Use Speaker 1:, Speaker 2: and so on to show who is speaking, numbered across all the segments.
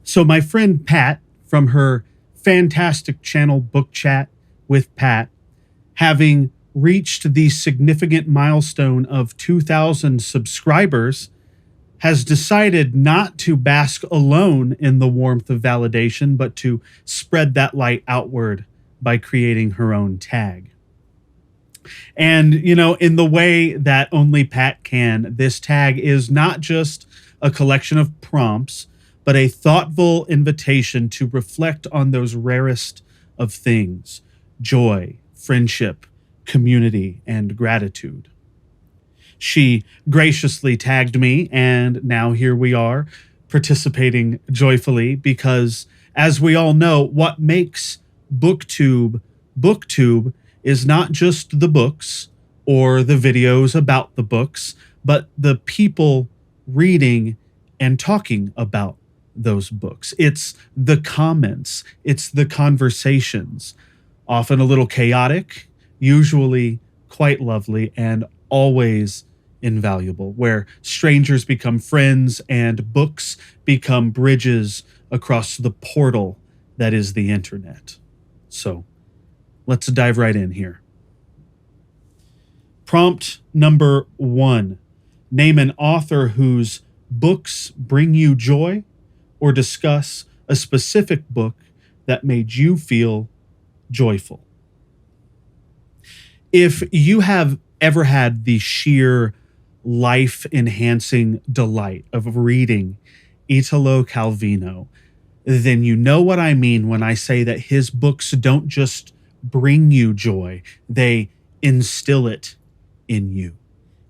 Speaker 1: So my friend Pat from her fantastic channel Book Chat with Pat, having reached the significant milestone of 2,000 subscribers, has decided not to bask alone in the warmth of validation, but to spread that light outward by creating her own tag. And, in the way that only Pat can, this tag is not just a collection of prompts, but a thoughtful invitation to reflect on those rarest of things: joy, friendship, community, and gratitude. She graciously tagged me, and now here we are, participating joyfully, because, as we all know, what makes BookTube BookTube is not just the books or the videos about the books, but the people reading and talking about those books. It's the comments, it's the conversations, often a little chaotic, usually quite lovely, and always invaluable, where strangers become friends and books become bridges across the portal that is the internet. So let's dive right in here. Prompt number 1. Name an author whose books bring you joy, or discuss a specific book that made you feel joyful. If you have ever had the sheer life-enhancing delight of reading Italo Calvino, then you know what I mean when I say that his books don't just bring you joy, they instill it in you.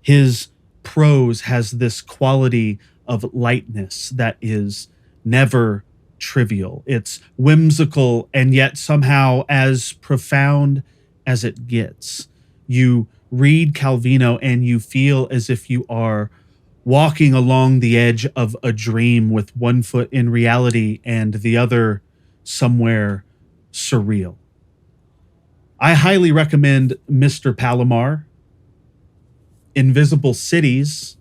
Speaker 1: His prose has this quality of lightness that is never trivial. It's whimsical and yet somehow as profound as it gets. You read Calvino and you feel as if you are walking along the edge of a dream with one foot in reality and the other somewhere surreal. I highly recommend Mr. Palomar, Invisible Cities,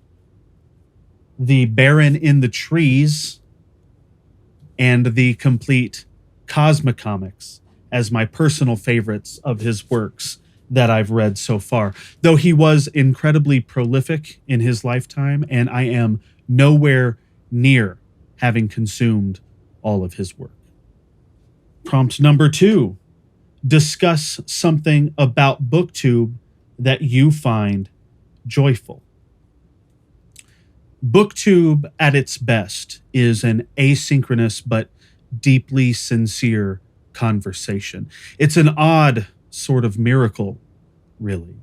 Speaker 1: The Baron in the Trees, and the complete Cosmocomics as my personal favorites of his works that I've read so far, though he was incredibly prolific in his lifetime, and I am nowhere near having consumed all of his work. Prompt number 2, discuss something about BookTube that you find joyful. BookTube at its best is an asynchronous but deeply sincere conversation. It's an odd sort of miracle, really.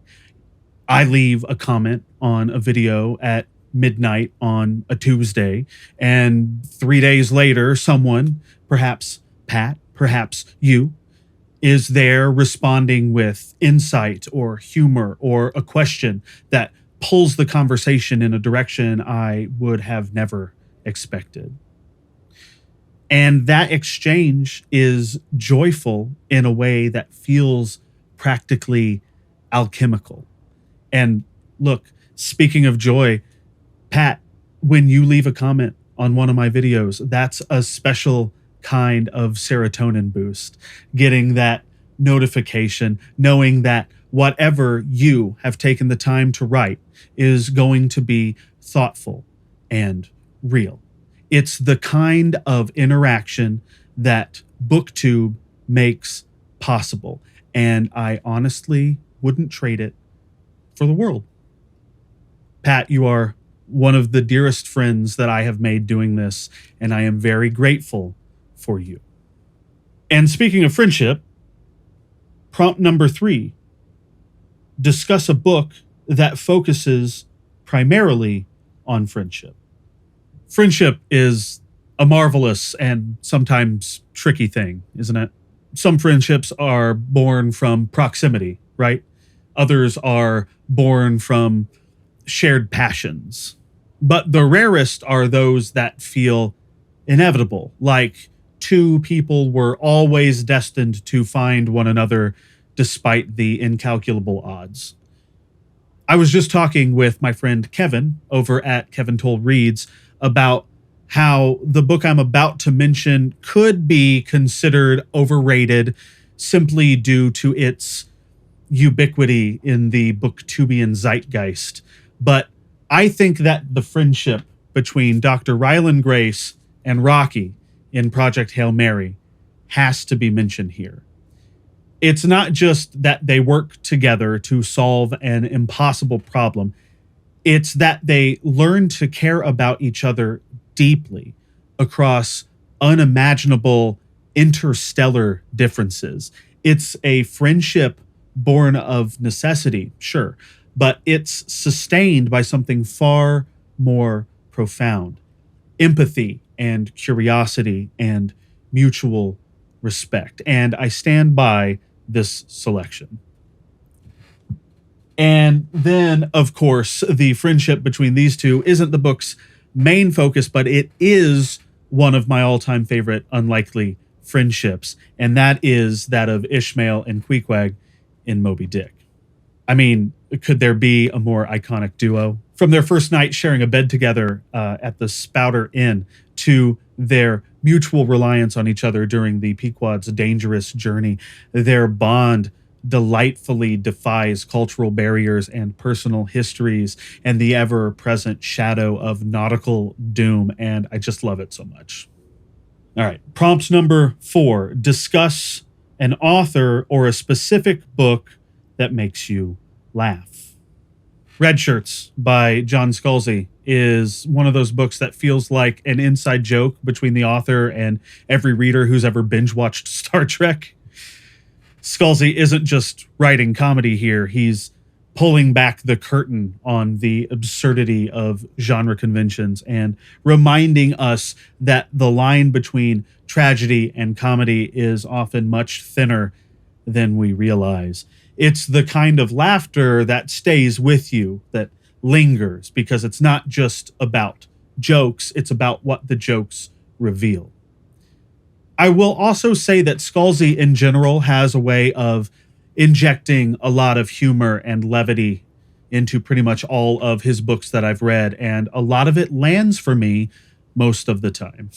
Speaker 1: I leave a comment on a video at midnight on a Tuesday, and 3 days later, someone, perhaps Pat, perhaps you, is there responding with insight or humor or a question that pulls the conversation in a direction I would have never expected. And that exchange is joyful in a way that feels practically alchemical. And look, speaking of joy, Pat, when you leave a comment on one of my videos, that's a special kind of serotonin boost. Getting that notification, knowing that whatever you have taken the time to write is going to be thoughtful and real. It's the kind of interaction that BookTube makes possible, and I honestly wouldn't trade it for the world. Pat, you are one of the dearest friends that I have made doing this, and I am very grateful for you. And speaking of friendship, prompt number 3, discuss a book that focuses primarily on friendship. Friendship is a marvelous and sometimes tricky thing, isn't it? Some friendships are born from proximity, right? Others are born from shared passions. But the rarest are those that feel inevitable, like two people were always destined to find one another despite the incalculable odds. I was just talking with my friend Kevin over at Kevin Toll Reads about how the book I'm about to mention could be considered overrated simply due to its ubiquity in the booktubian zeitgeist. But I think that the friendship between Dr. Ryland Grace and Rocky in Project Hail Mary has to be mentioned here. It's not just that they work together to solve an impossible problem. It's that they learn to care about each other deeply across unimaginable interstellar differences. It's a friendship born of necessity, sure, but it's sustained by something far more profound: empathy and curiosity and mutual respect. And I stand by this selection. And then, of course, the friendship between these two isn't the book's main focus, but it is one of my all-time favorite unlikely friendships, and that is that of Ishmael and Queequeg in Moby Dick. I mean, could there be a more iconic duo? From their first night sharing a bed together at the Spouter Inn to their mutual reliance on each other during the Pequod's dangerous journey, their bond delightfully defies cultural barriers and personal histories and the ever-present shadow of nautical doom, and I just love it so much. All right, prompt number 4. Discuss an author or a specific book that makes you laugh. Red Shirts by John Scalzi is one of those books that feels like an inside joke between the author and every reader who's ever binge-watched Star Trek. Scalzi isn't just writing comedy here. He's pulling back the curtain on the absurdity of genre conventions and reminding us that the line between tragedy and comedy is often much thinner than we realize. It's the kind of laughter that stays with you, that lingers, because it's not just about jokes, it's about what the jokes reveal. I will also say that Scalzi in general has a way of injecting a lot of humor and levity into pretty much all of his books that I've read, and a lot of it lands for me most of the time.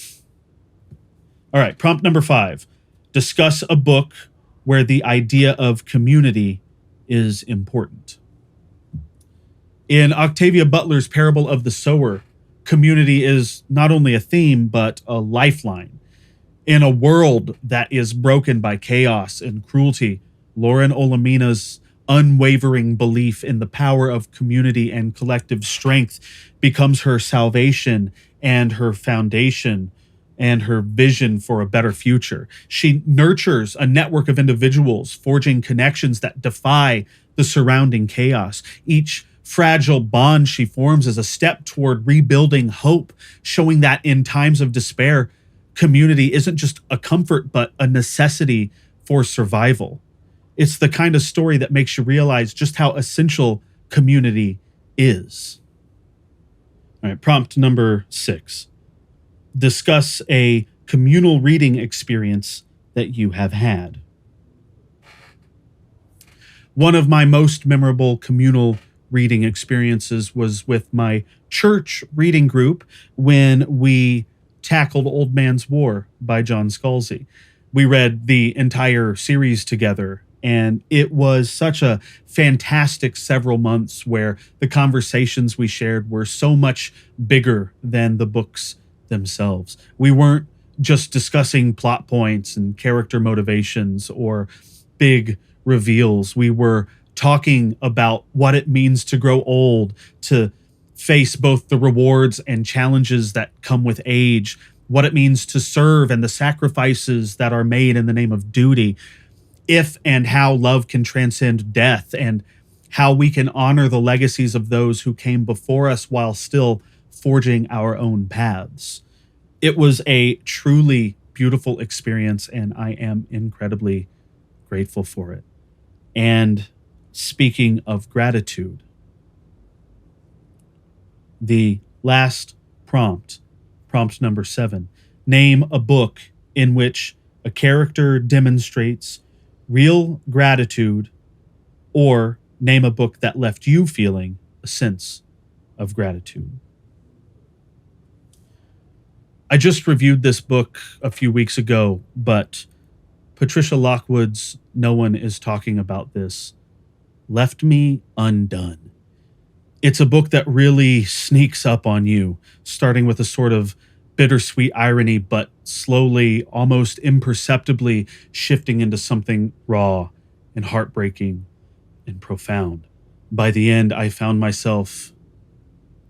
Speaker 1: All right, prompt number 5. Discuss a book where the idea of community is important. In Octavia Butler's Parable of the Sower, community is not only a theme, but a lifeline. In a world that is broken by chaos and cruelty, Lauren Olamina's unwavering belief in the power of community and collective strength becomes her salvation and her foundation and her vision for a better future. She nurtures a network of individuals, forging connections that defy the surrounding chaos. Each fragile bond she forms is a step toward rebuilding hope, showing that in times of despair, community isn't just a comfort, but a necessity for survival. It's the kind of story that makes you realize just how essential community is. All right, prompt number 6. Discuss a communal reading experience that you have had. One of my most memorable communal reading experiences was with my church reading group when we tackled Old Man's War by John Scalzi. We read the entire series together, and it was such a fantastic several months where the conversations we shared were so much bigger than the books themselves. We weren't just discussing plot points and character motivations or big reveals. We were talking about what it means to grow old, to face both the rewards and challenges that come with age, what it means to serve and the sacrifices that are made in the name of duty, if and how love can transcend death, and how we can honor the legacies of those who came before us while still forging our own paths. It was a truly beautiful experience, and I am incredibly grateful for it. And speaking of gratitude, the last prompt, prompt number 7, name a book in which a character demonstrates real gratitude, or name a book that left you feeling a sense of gratitude. I just reviewed this book a few weeks ago, but Patricia Lockwood's No One Is Talking About This left me undone. It's a book that really sneaks up on you, starting with a sort of bittersweet irony, but slowly, almost imperceptibly, shifting into something raw and heartbreaking and profound. By the end, I found myself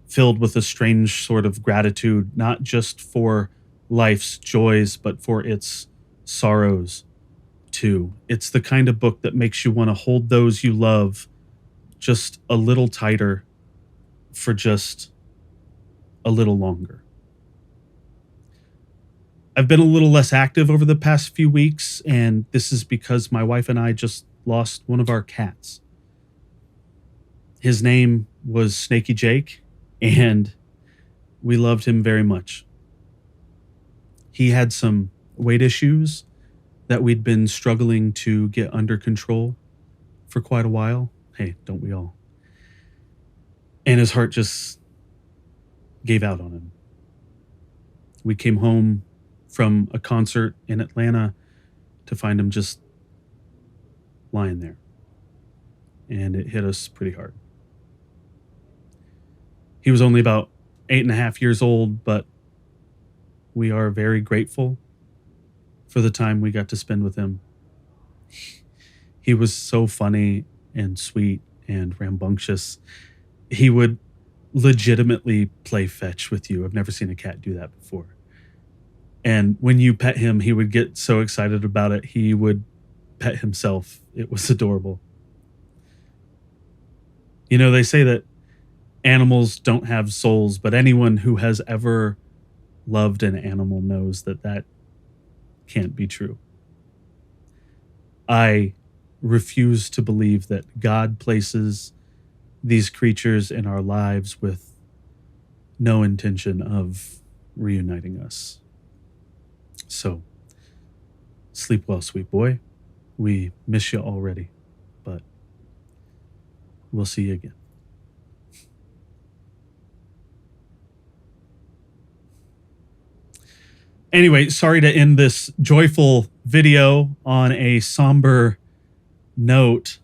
Speaker 1: filled with a strange sort of gratitude, not just for life's joys, but for its sorrows too. It's the kind of book that makes you want to hold those you love just a little tighter for just a little longer. I've been a little less active over the past few weeks, and this is because my wife and I just lost one of our cats. His name was Snakey Jake, and we loved him very much. He had some weight issues that we'd been struggling to get under control for quite a while. Hey, don't we all? And his heart just gave out on him. We came home from a concert in Atlanta to find him just lying there. And it hit us pretty hard. He was only about 8.5 years old, but we are very grateful for the time we got to spend with him. He was so funny and sweet and rambunctious. He would legitimately play fetch with you. I've never seen a cat do that before. And when you pet him, he would get so excited about it. He would pet himself. It was adorable. You know, they say that animals don't have souls, but anyone who has ever loved an animal knows that that can't be true. I refuse to believe that God places these creatures in our lives with no intention of reuniting us. So, sleep well, sweet boy. We miss you already, but we'll see you again. Anyway, sorry to end this joyful video on a somber note.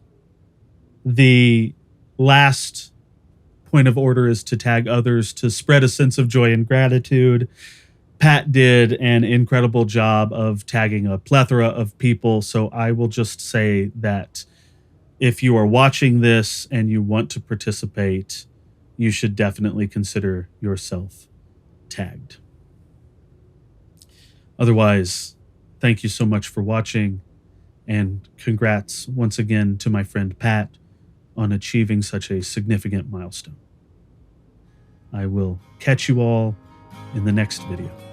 Speaker 1: The last point of order is to tag others to spread a sense of joy and gratitude. Pat did an incredible job of tagging a plethora of people, so I will just say that if you are watching this and you want to participate, you should definitely consider yourself tagged. Otherwise, thank you so much for watching, and congrats once again to my friend Pat on achieving such a significant milestone. I will catch you all in the next video.